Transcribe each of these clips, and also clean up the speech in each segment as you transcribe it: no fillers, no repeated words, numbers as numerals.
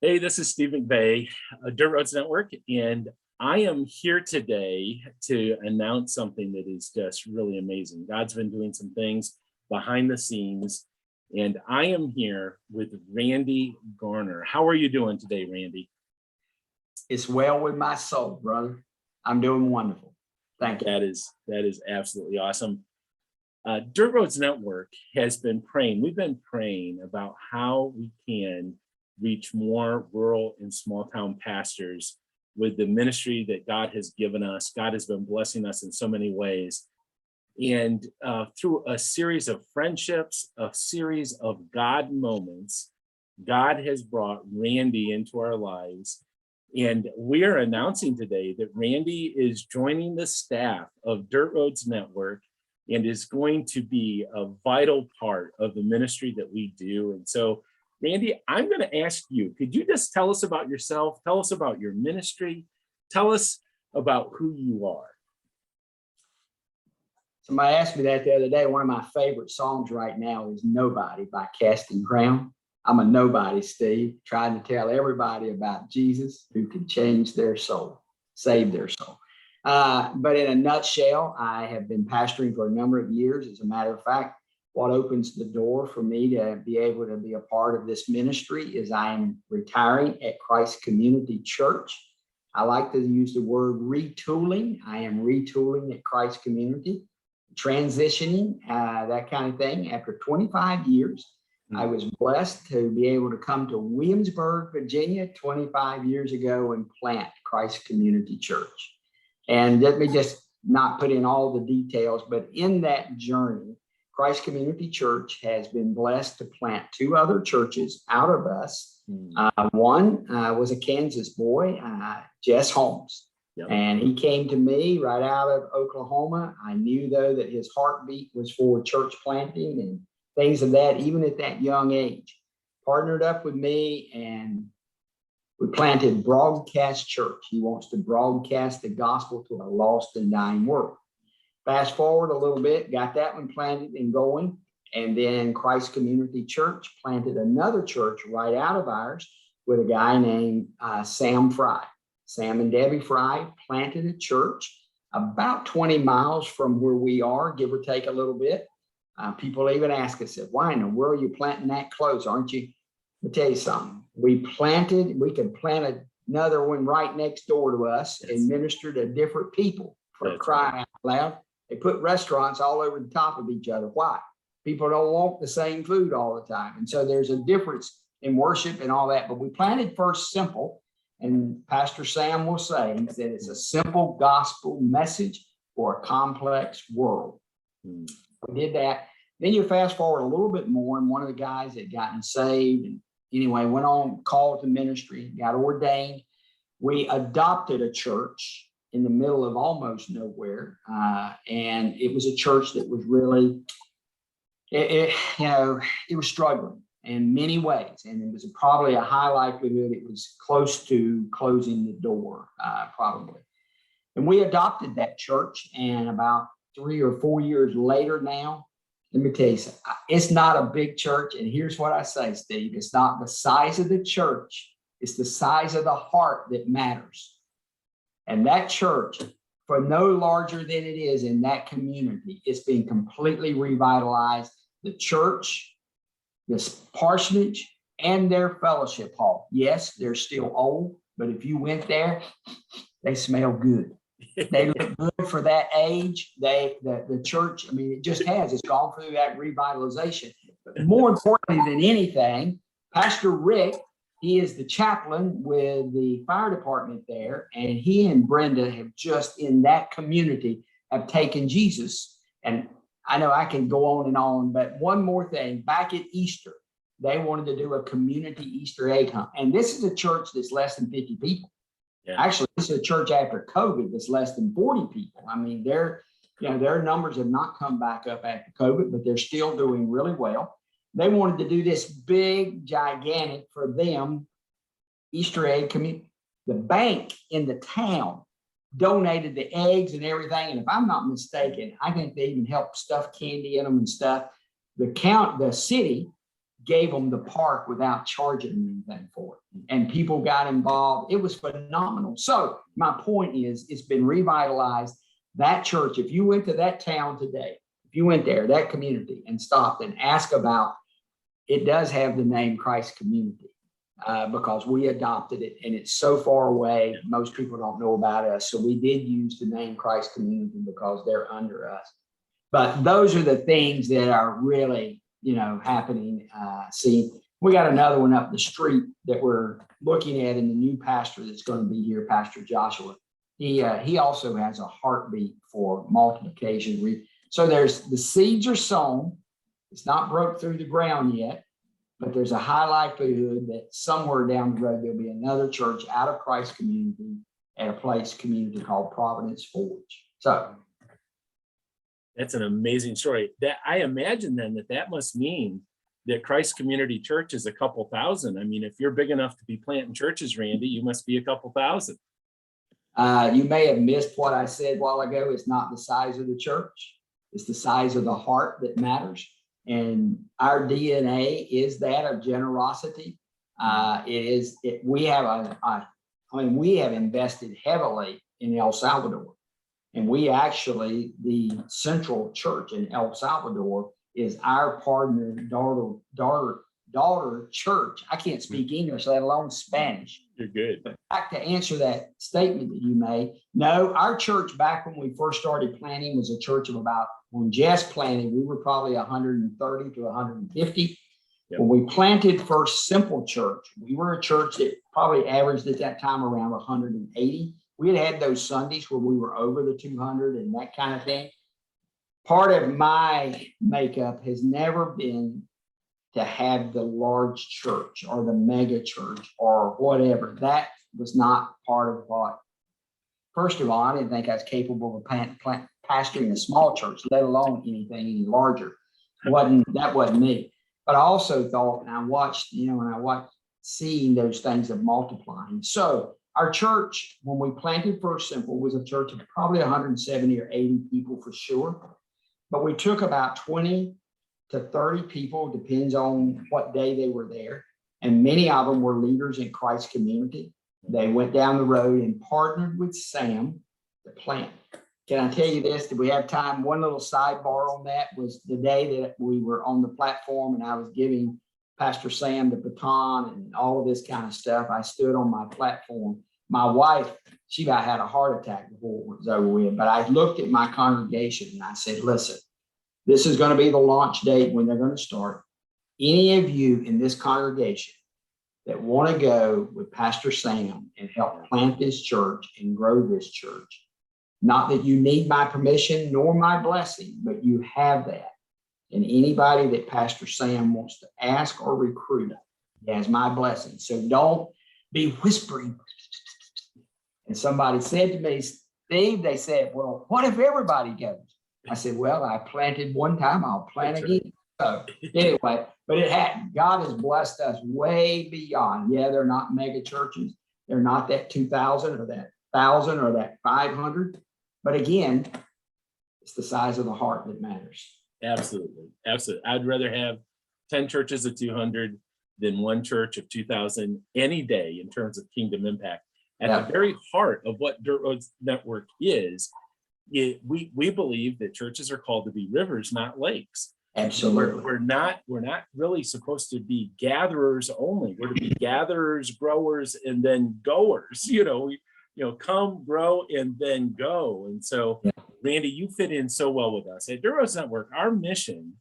Hey, this is Steve McVeigh, Dirt Roads Network, and I am here today to announce something that is just really amazing. God's been doing some things behind the scenes, and I am here with Randy Garner. How are you doing today, Randy? It's well with my soul, brother. I'm doing wonderful. Thank you. That is absolutely awesome. Dirt Roads Network has been praying. We've been praying about how we can reach more rural and small town pastors with the ministry that God has given us. God has been blessing us in so many ways. And through a series of friendships, a series of God moments, God has brought Randy into our lives. And we are announcing today that Randy is joining the staff of Dirt Roads Network and is going to be a vital part of the ministry that we do. And so, Randy, I'm going to ask you, could you just tell us about yourself? Tell us about your ministry. Tell us about who you are. Somebody asked me that the other day. One of my favorite songs right now is Nobody by Casting Crown. I'm a nobody, Steve, trying to tell everybody about Jesus who can change their soul, save their soul. But in a nutshell, I have been pastoring for a number of years. As a matter of fact, what opens the door for me to be able to be a part of this ministry is I am retiring at Christ Community Church. I like to use the word retooling. I am retooling at Christ Community, transitioning, that kind of thing. After 25 years, I was blessed to be able to come to Williamsburg, Virginia 25 years ago and plant Christ Community Church. And let me just not put in all the details, but in that journey, Christ Community Church has been blessed to plant two other churches out of us. One was a Kansas boy, Jess Holmes. Yep. And he came to me right out of Oklahoma. I knew, though, that his heartbeat was for church planting and things of that, even at that young age. Partnered up with me, and we planted Broadcast Church. He wants to broadcast the gospel to a lost and dying world. Fast forward a little bit, got that one planted and going. And then Christ Community Church planted another church right out of ours with a guy named Sam Fry. Sam and Debbie Fry planted a church about 20 miles from where we are, give or take a little bit. People even ask us, why in the world are you planting that close, aren't you? Let me tell you something. We could plant another one right next door to us and minister to different people for crying out loud. They put restaurants all over the top of each other. Why? People don't want the same food all the time. And so there's a difference in worship and all that. But we planted first simple. And Pastor Sam will say that it's a simple gospel message for a complex world. We did that. Then you fast forward a little bit more, and one of the guys had gotten saved and anyway, went on, called to ministry, got ordained. We adopted a church in the middle of almost nowhere. And it was a church that was really, it was struggling in many ways. And it was probably a high likelihood it was close to closing the door, probably. And we adopted that church, and about 3 or 4 years later now, let me tell you something. It's not a big church. And here's what I say, Steve. It's not the size of the church. It's the size of the heart that matters. And that church, for no larger than it is in that community, it's been completely revitalized. The church, this parsonage, and their fellowship hall. Yes, they're still old, but if you went there, they smell good. They look good for that age. The church, I mean, it just has. It's gone through that revitalization. But more importantly than anything, Pastor Rick, he is the chaplain with the fire department there, and he and Brenda have just in that community have taken Jesus. And I know I can go on and on, but one more thing, back at Easter, they wanted to do a community Easter egg hunt. And this is a church that's less than 50 people. Yeah. Actually, this is a church after COVID that's less than 40 people. I mean, their numbers have not come back up after COVID, but they're still doing really well. They wanted to do this big, gigantic, for them, Easter egg community. The bank in the town donated the eggs and everything. And if I'm not mistaken, I think they even helped stuff candy in them and stuff. The city gave them the park without charging them anything for it. And people got involved. It was phenomenal. So my point is, it's been revitalized. That church, if you went to that town today, if you went there, that community, and stopped and asked about, it does have the name Christ Community because we adopted it, and it's so far away. Most people don't know about us. So we did use the name Christ Community because they're under us. But those are the things that are really, happening. See, we got another one up the street that we're looking at, in the new pastor that's going to be here, Pastor Joshua. He also has a heartbeat for multiplication. So there's the seeds are sown. It's not broke through the ground yet, but there's a high likelihood that somewhere down the road, there'll be another church out of Christ Community at a community called Providence Forge. So that's an amazing story. That I imagine then that must mean that Christ Community Church is a couple thousand. I mean, if you're big enough to be planting churches, Randy, you must be a couple thousand. You may have missed what I said a while ago. It's not the size of the church. It's the size of the heart that matters. And our DNA is that of generosity. We have invested heavily in El Salvador. And we actually, the Central Church in El Salvador is our partner daughter church. I can't speak English, let alone Spanish. You're good. But back to answer that statement that you made. No, our church back when we first started planning was a church of about, when Jess planted, we were probably 130 to 150. Yep. When we planted First Simple Church, we were a church that probably averaged at that time around 180. We had those Sundays where we were over the 200 and that kind of thing. Part of my makeup has never been to have the large church or the mega church or whatever. That was not part of what. First of all, I didn't think I was capable of pastoring a small church, let alone anything any larger. That wasn't me. But I also thought, and I watched, seeing those things of multiplying. So our church, when we planted First Simple, was a church of probably 170 or 80 people for sure. But we took about 20 to 30 people, depends on what day they were there. And many of them were leaders in Christ Community. They went down the road and partnered with Sam to plant. Can I tell you this? Did we have time? One little sidebar on that was the day that we were on the platform and I was giving Pastor Sam the baton and all of this kind of stuff. I stood on my platform. My wife, she about had a heart attack before it was over with, but I looked at my congregation and I said, listen, this is going to be the launch date when they're going to start. Any of you in this congregation that want to go with Pastor Sam and help plant this church and grow this church, not that you need my permission nor my blessing, but you have that. And anybody that Pastor Sam wants to ask or recruit, he has my blessing. So don't be whispering. And somebody said to me, Steve, they said, well, what if everybody goes? I said, well, I planted one time, I'll plant again. So anyway, but it happened. God has blessed us way beyond. Yeah, they're not mega churches. They're not that 2,000 or that 1,000 or that 500. But again, it's the size of the heart that matters. Absolutely. Absolutely. I'd rather have 10 churches of 200 than one church of 2,000 any day in terms of kingdom impact. At the very heart of what Dirt Roads Network is, we believe that churches are called to be rivers, not lakes. Absolutely. We're not really supposed to be gatherers only. We're to be gatherers, growers, and then goers. Come, grow, and then go. And so, Randy, you fit in so well with us. At Dirt Roads Network, our mission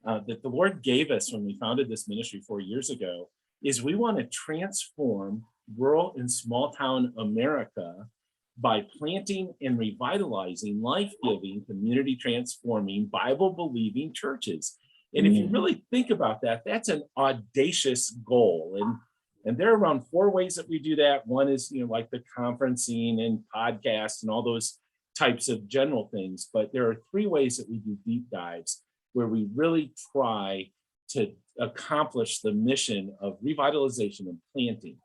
that the Lord gave us when we founded this ministry 4 years ago is we want to transform rural and small town America by planting and revitalizing life-giving, community transforming, Bible-believing churches. And if you really think about that, that's an audacious goal. And there are around 4 ways that we do that. One is, like the conferencing and podcasts and all those types of general things. But there are 3 ways that we do deep dives where we really try to accomplish the mission of revitalization and planting.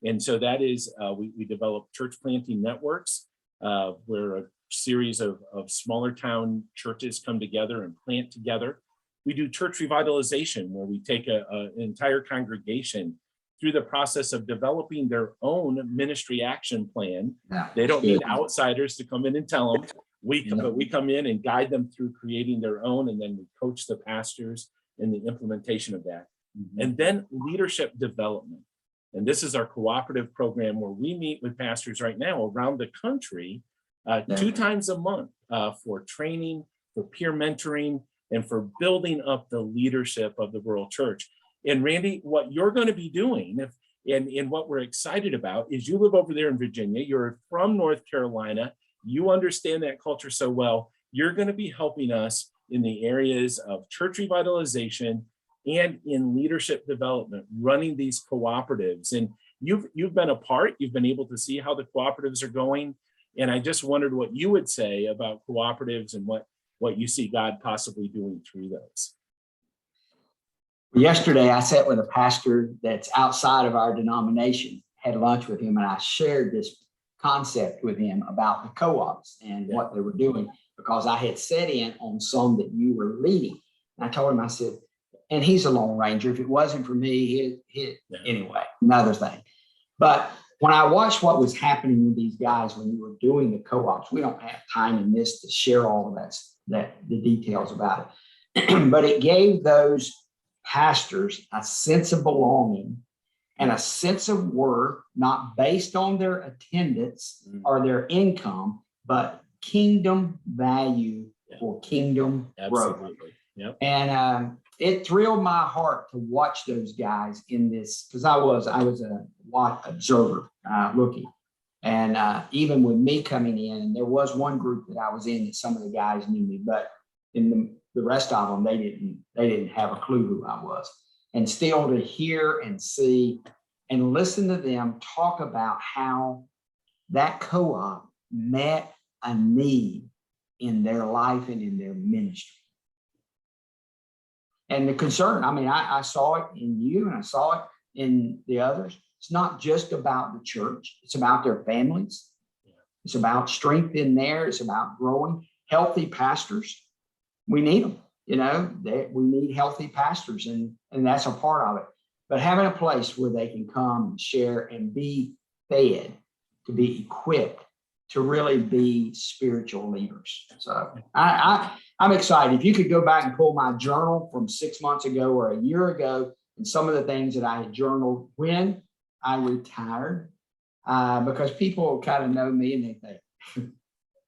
And so that is, we develop church planting networks where a series of smaller town churches come together and plant together. We do church revitalization, where we take an entire congregation through the process of developing their own ministry action plan. Yeah, They don't good. need outsiders to come in and tell them. But we come in and guide them through creating their own, and then we coach the pastors in the implementation of that. And then leadership development. And this is our cooperative program, where we meet with pastors right now around the country 2 times a month for training, for peer mentoring, and for building up the leadership of the rural church. And Randy, what you're going to be doing, and what we're excited about, is you live over there in Virginia. You're from North Carolina. You understand that culture so well. You're going to be helping us in the areas of church revitalization and in leadership development, running these cooperatives. And you've been a part. You've been able to see how the cooperatives are going. And I just wondered what you would say about cooperatives and what you see God possibly doing through those. Yesterday, I sat with a pastor that's outside of our denomination, had lunch with him, and I shared this concept with him about the co-ops and what they were doing, because I had set in on some that you were leading. And I told him, I said, and he's a Lone Ranger. If it wasn't for me, anyway, another thing. But when I watched what was happening with these guys when you were doing the co-ops, we don't have time in this to share all of the details about it. But it gave those pastors a sense of belonging and a sense of worth, not based on their attendance or their income, but kingdom value for kingdom growth. Yep. And it thrilled my heart to watch those guys in this, because I was a observer looking. And even with me coming in, there was one group that I was in that some of the guys knew me, but in the rest of them, they didn't have a clue who I was. And still to hear and see and listen to them talk about how that co-op met a need in their life and in their ministry. And the concern, I mean, I saw it in you and I saw it in the others. It's not just about the church. It's about their families. It's about strength in there. It's about growing healthy pastors. We need them, we need healthy pastors, and that's a part of it. But having a place where they can come and share and be fed, to be equipped to really be spiritual leaders. So I'm excited. If you could go back and pull my journal from 6 months ago or a year ago, and some of the things that I had journaled when I retired, because people kind of know me and they think,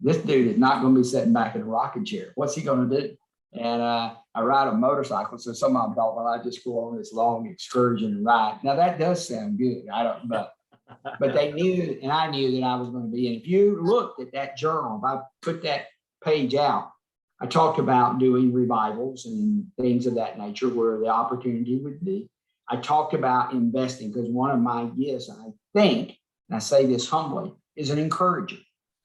this dude is not going to be sitting back in a rocking chair. What's he going to do? And I ride a motorcycle. So some of them thought, well, I just go on this long excursion and ride. Now that does sound good. But they knew, and I knew that I was going to be in. If you looked at that journal, if I put that page out, I talked about doing revivals and things of that nature where the opportunity would be. I talked about investing, because one of my gifts, I think, and I say this humbly, is an encourager.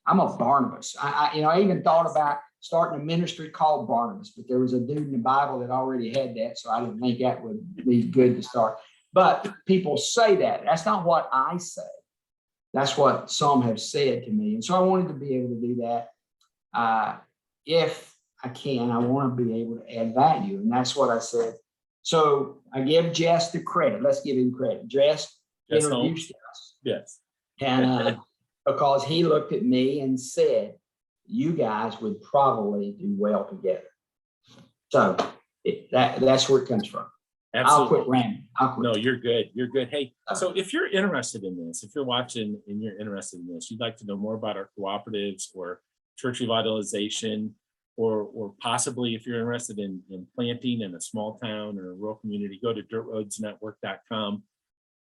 I'm a Barnabas. I even thought about starting a ministry called Barnabas, but there was a dude in the Bible that already had that, so I didn't think that would be good to start. But people say that. That's not what I say. That's what some have said to me. And so I wanted to be able to do that. If I can, I want to be able to add value. And that's what I said. So I give Jess the credit. Let's give him credit. Jess introduced us. Yes. And because he looked at me and said, you guys would probably do well together. So that's where it comes from. Absolutely. I'll quit ranting. No, you're good. You're good. Hey, so if you're interested in this, if you're watching and you're interested in this, you'd like to know more about our cooperatives or church revitalization, or possibly if you're interested in planting in a small town or a rural community, go to dirtroadsnetwork.com.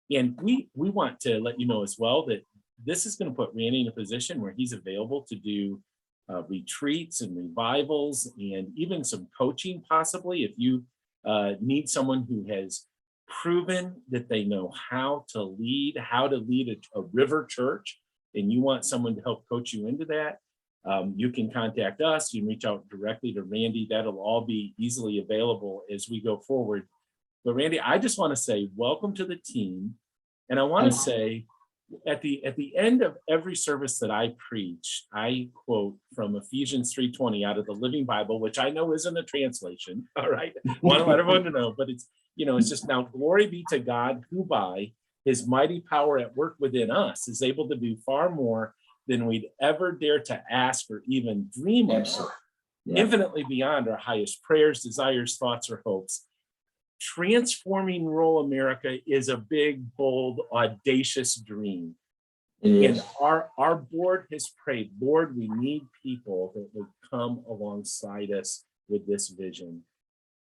And we want to let you know as well that this is going to put Randy in a position where he's available to do retreats and revivals and even some coaching, possibly if you need someone who has proven that they know how to lead a river church, and you want someone to help coach you into that, you can contact us. You can reach out directly to Randy. That'll all be easily available as we go forward. But Randy, I just want to say welcome to the team. And I want to say at the end of every service that I preach, I quote from Ephesians 3:20 out of the Living Bible, which I know isn't a translation. All right. Want to let everyone know, but it's, it's just, now glory be to God, who by his mighty power at work within us is able to do far more than we'd ever dare to ask or even dream of, Absolutely. Yeah. infinitely beyond our highest prayers, desires, thoughts, or hopes. Transforming rural America is a big, bold, audacious dream. It is. And our board has prayed, Lord, we need people that would come alongside us with this vision.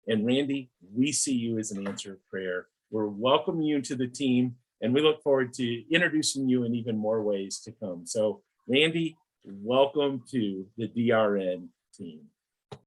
And Randy, we see you as an answer of prayer. We're welcoming you to the team, and we look forward to introducing you in even more ways to come. So Randy, welcome to the DRN team.